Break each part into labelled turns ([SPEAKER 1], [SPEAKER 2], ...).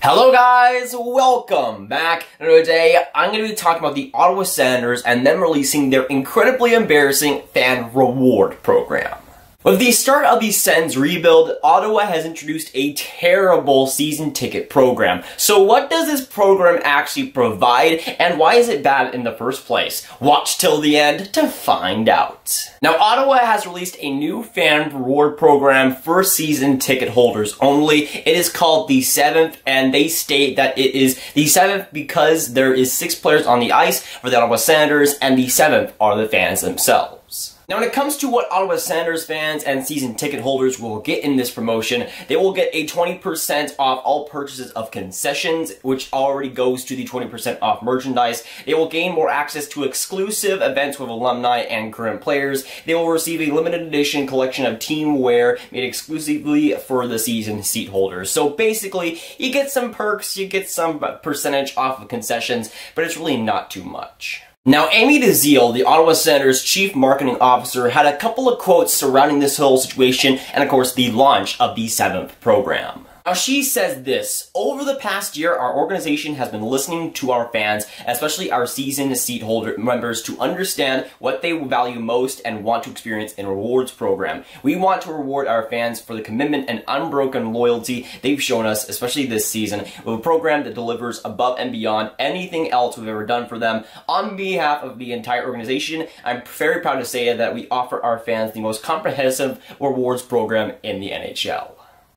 [SPEAKER 1] Hello guys, welcome back. And today I'm going to be talking about the Ottawa Senators and them releasing their incredibly embarrassing fan reward program. With the start of the Sens rebuild, Ottawa has introduced a terrible season ticket program. So what does this program actually provide, and why is it bad in the first place? Watch till the end to find out. Now, Ottawa has released a new fan reward program for season ticket holders only. It is called the 7th, and they state that it is the 7th because there is 6 players on the ice for the Ottawa Senators, and the 7th are the fans themselves. Now, when it comes to what Ottawa Senators fans and season ticket holders will get in this promotion, they will get a 20% off all purchases of concessions, which already goes to the 20% off merchandise. They will gain more access to exclusive events with alumni and current players. They will receive a limited edition collection of team wear made exclusively for the season seat holders. So basically, you get some perks, you get some percentage off of concessions, but it's really not too much. Now, Amy DeZiel, the Ottawa Senators chief marketing officer, had a couple of quotes surrounding this whole situation and, of course, the launch of the 7th program. Now, she says this: over the past year, our organization has been listening to our fans, especially our season seat holder members, to understand what they value most and want to experience in a rewards program. We want to reward our fans for the commitment and unbroken loyalty they've shown us, especially this season, with a program that delivers above and beyond anything else we've ever done for them. On behalf of the entire organization, I'm very proud to say that we offer our fans the most comprehensive rewards program in the NHL.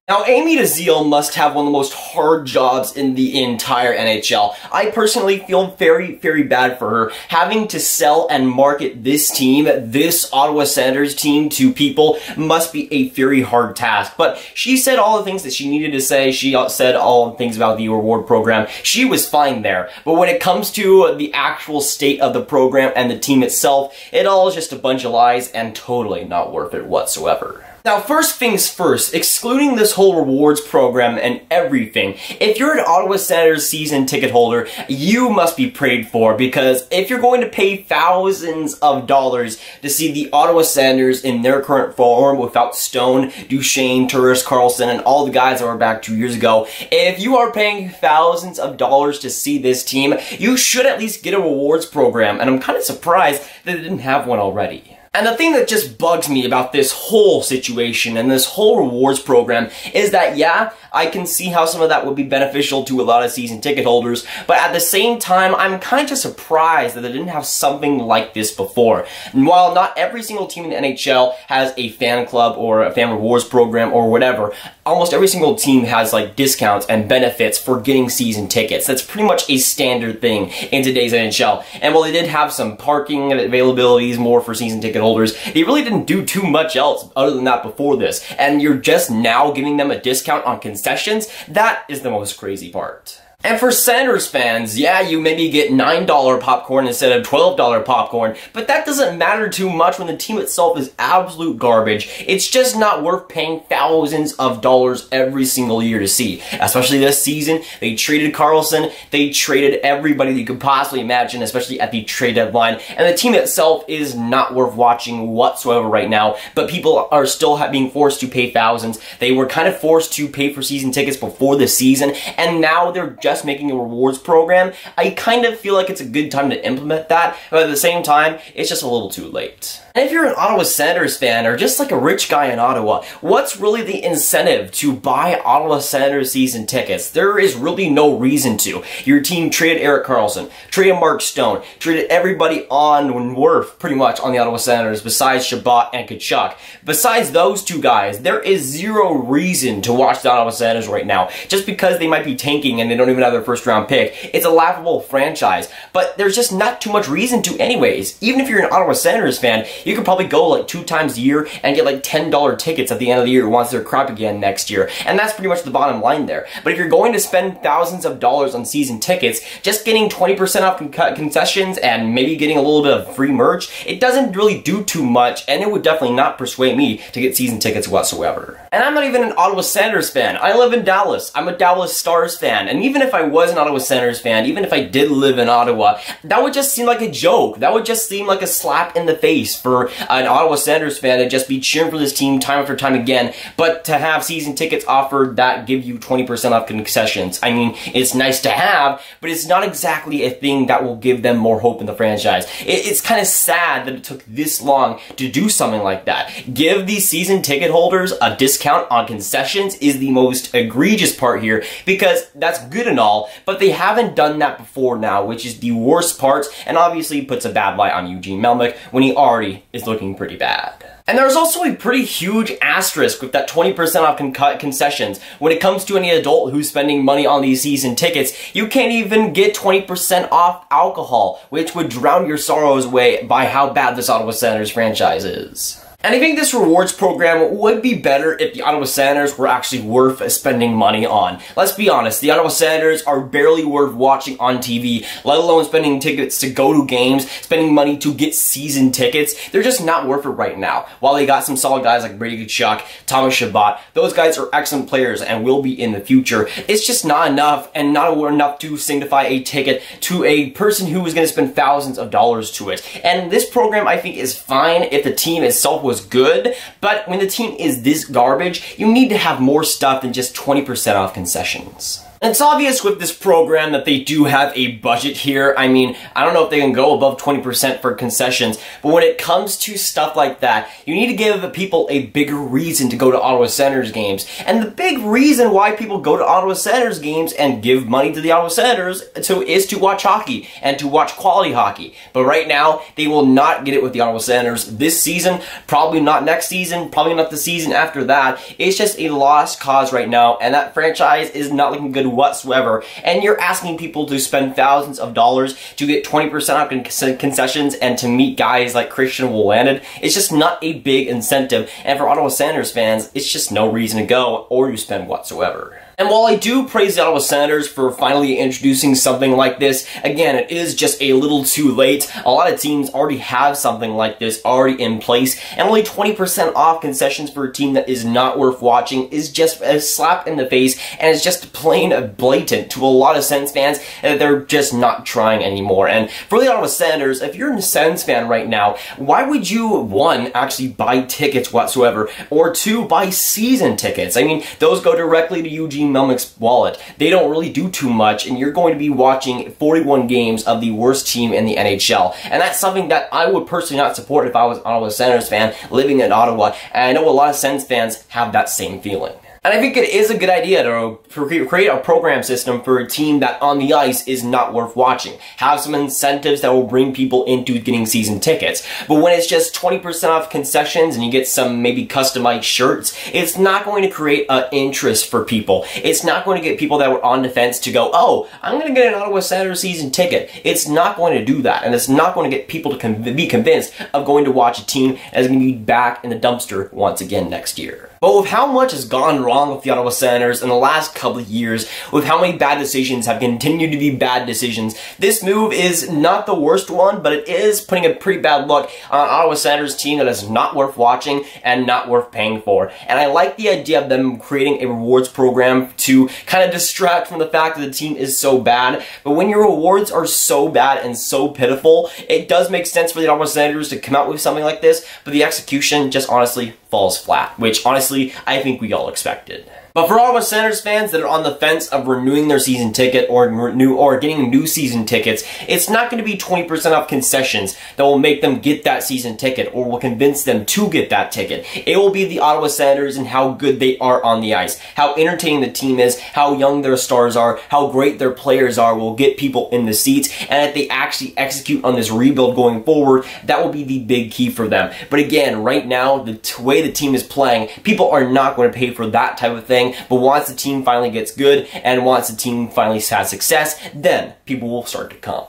[SPEAKER 1] Now, Amy DeZiel must have one of the most hard jobs in the entire NHL. I personally feel very, very bad for her. Having to sell and market this team, this Ottawa Senators team, to people must be a very hard task. But she said all the things that she needed to say. She said all the things about the reward program. She was fine there. But when it comes to the actual state of the program and the team itself, it all is just a bunch of lies and totally not worth it whatsoever. Now, first things first, excluding this whole rewards program and everything, if you're an Ottawa Senators season ticket holder, you must be prayed for, because if you're going to pay thousands of dollars to see the Ottawa Senators in their current form without Stone, Duchesne, Turris, Karlsson, and all the guys that were back 2 years ago, if you are paying thousands of dollars to see this team, you should at least get a rewards program, and I'm kind of surprised that they didn't have one already. And the thing that just bugs me about this whole situation and this whole rewards program is that, yeah, I can see how some of that would be beneficial to a lot of season ticket holders, but at the same time, I'm kind of surprised that they didn't have something like this before. And while not every single team in the NHL has a fan club or a fan rewards program or whatever, almost every single team has like discounts and benefits for getting season tickets. That's pretty much a standard thing in today's NHL. And while they did have some parking availabilities more for season ticket holders, they really didn't do too much else other than that before this. And you're just now giving them a discount on concessions? That is the most crazy part. And for Senators fans, yeah, you maybe get $9 popcorn instead of $12 popcorn, but that doesn't matter too much when the team itself is absolute garbage. It's just not worth paying thousands of dollars every single year to see. Especially this season, they traded Karlsson, they traded everybody that you could possibly imagine, especially at the trade deadline, and the team itself is not worth watching whatsoever right now, but people are still being forced to pay thousands. They were kind of forced to pay for season tickets before the season, and now they're just making a rewards program. I kind of feel like it's a good time to implement that, but at the same time, it's just a little too late. And if you're an Ottawa Senators fan, or just like a rich guy in Ottawa, what's really the incentive to buy Ottawa Senators season tickets? There is really no reason to. Your team traded Erik Karlsson, traded Mark Stone, traded everybody on worth, pretty much, on the Ottawa Senators, besides Chabot and Tkachuk. Besides those two guys, there is zero reason to watch the Ottawa Senators right now. Just because they might be tanking and they don't even have their first round pick, it's a laughable franchise. But there's just not too much reason to anyways. Even if you're an Ottawa Senators fan, you could probably go like 2 times a year and get like $10 tickets at the end of the year once they're crap again next year. And that's pretty much the bottom line there. But if you're going to spend thousands of dollars on season tickets, just getting 20% off concessions and maybe getting a little bit of free merch, it doesn't really do too much, and it would definitely not persuade me to get season tickets whatsoever. And I'm not even an Ottawa Senators fan. I live in Dallas. I'm a Dallas Stars fan. And even if I was an Ottawa Senators fan, even if I did live in Ottawa, that would just seem like a joke. That would just seem like a slap in the face for an Ottawa Senators fan to just be cheering for this team time after time again, but to have season tickets offered that give you 20% off concessions. I mean, it's nice to have, but it's not exactly a thing that will give them more hope in the franchise. It's kind of sad that it took this long to do something like that. Give these season ticket holders a discount on concessions is the most egregious part here, because that's good and all, but they haven't done that before now, which is the worst part, and obviously puts a bad light on Eugene Melnyk when he already is looking pretty bad. And there's also a pretty huge asterisk with that 20% off concessions. When it comes to any adult who's spending money on these season tickets, you can't even get 20% off alcohol, which would drown your sorrows away by how bad this Ottawa Senators franchise is. And I think this rewards program would be better if the Ottawa Senators were actually worth spending money on. Let's be honest, the Ottawa Senators are barely worth watching on TV, let alone spending tickets to go to games, spending money to get season tickets. They're just not worth it right now. While they got some solid guys like Brady Tkachuk, Thomas Chabot, those guys are excellent players and will be in the future. It's just not enough, and not enough to signify a ticket to a person who is going to spend thousands of dollars to it. And this program, I think, is fine if the team itself was good, but when the team is this garbage, you need to have more stuff than just 20% off concessions. And it's obvious with this program that they do have a budget here. I mean, I don't know if they can go above 20% for concessions, but when it comes to stuff like that, you need to give people a bigger reason to go to Ottawa Senators games. And the big reason why people go to Ottawa Senators games and give money to the Ottawa Senators is to watch hockey and to watch quality hockey. But right now, they will not get it with the Ottawa Senators this season, probably not next season, probably not the season after that. It's just a lost cause right now, and that franchise is not looking good whatsoever, and you're asking people to spend thousands of dollars to get 20% off concessions and to meet guys like Christian Wolanin. It's just not a big incentive, and for Ottawa Senators fans, it's just no reason to go or you spend whatsoever. And while I do praise the Ottawa Senators for finally introducing something like this, again, it is just a little too late. A lot of teams already have something like this already in place, and only 20% off concessions for a team that is not worth watching is just a slap in the face, and it's just plain blatant to a lot of Sens fans that they're just not trying anymore. And for the Ottawa Senators, if you're a Sens fan right now, why would you, one, actually buy tickets whatsoever, or two, buy season tickets? I mean, those go directly to Eugene Melnyk's wallet. They don't really do too much, and you're going to be watching 41 games of the worst team in the NHL. And that's something that I would personally not support if I was an Ottawa Senators fan living in Ottawa, and I know a lot of Sens fans have that same feeling. And I think it is a good idea to create a program system for a team that on the ice is not worth watching. Have some incentives that will bring people into getting season tickets. But when it's just 20% off concessions and you get some maybe customized shirts, it's not going to create an interest for people. It's not going to get people that were on the fence to go, oh, I'm going to get an Ottawa Senators season ticket. It's not going to do that. And it's not going to get people to be convinced of going to watch a team that is going to be back in the dumpster once again next year. But with how much has gone wrong with the Ottawa Senators in the last couple of years, with how many bad decisions have continued to be bad decisions, this move is not the worst one, but it is putting a pretty bad look on an Ottawa Senators team that is not worth watching and not worth paying for. And I like the idea of them creating a rewards program to kind of distract from the fact that the team is so bad. But when your rewards are so bad and so pitiful, it does make sense for the Ottawa Senators to come out with something like this, but the execution just honestly falls flat, which honestly I think we all expected. But for Ottawa Senators fans that are on the fence of renewing their season ticket or getting new season tickets, it's not going to be 20% off concessions that will make them get that season ticket or will convince them to get that ticket. It will be the Ottawa Senators and how good they are on the ice, how entertaining the team is, how young their stars are, how great their players are will get people in the seats, and if they actually execute on this rebuild going forward, that will be the big key for them. But again, right now, the way the team is playing, people are not going to pay for that type of thing. But once the team finally gets good and once the team finally has success, then people will start to come.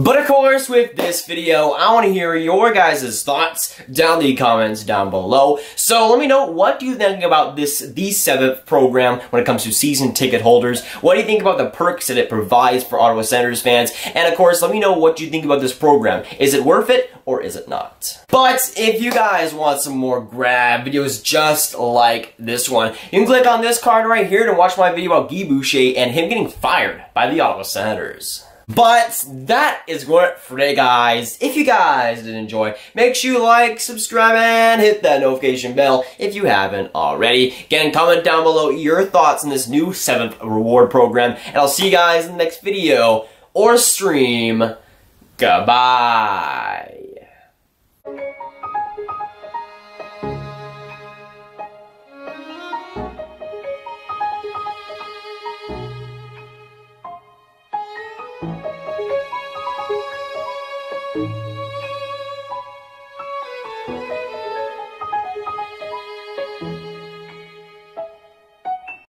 [SPEAKER 1] But of course, with this video, I want to hear your guys' thoughts down in the comments down below. So let me know, what do you think about the 7th program when it comes to season ticket holders? What do you think about the perks that it provides for Ottawa Senators fans? And of course, let me know what you think about this program. Is it worth it or is it not? But if you guys want some more Grav videos just like this one, you can click on this card right here to watch my video about Guy Boucher and him getting fired by the Ottawa Senators. But that is it for today, guys. If you guys did enjoy, make sure you like, subscribe, and hit that notification bell if you haven't already. Again, comment down below your thoughts on this new 7th reward program, and I'll see you guys in the next video or stream. Goodbye.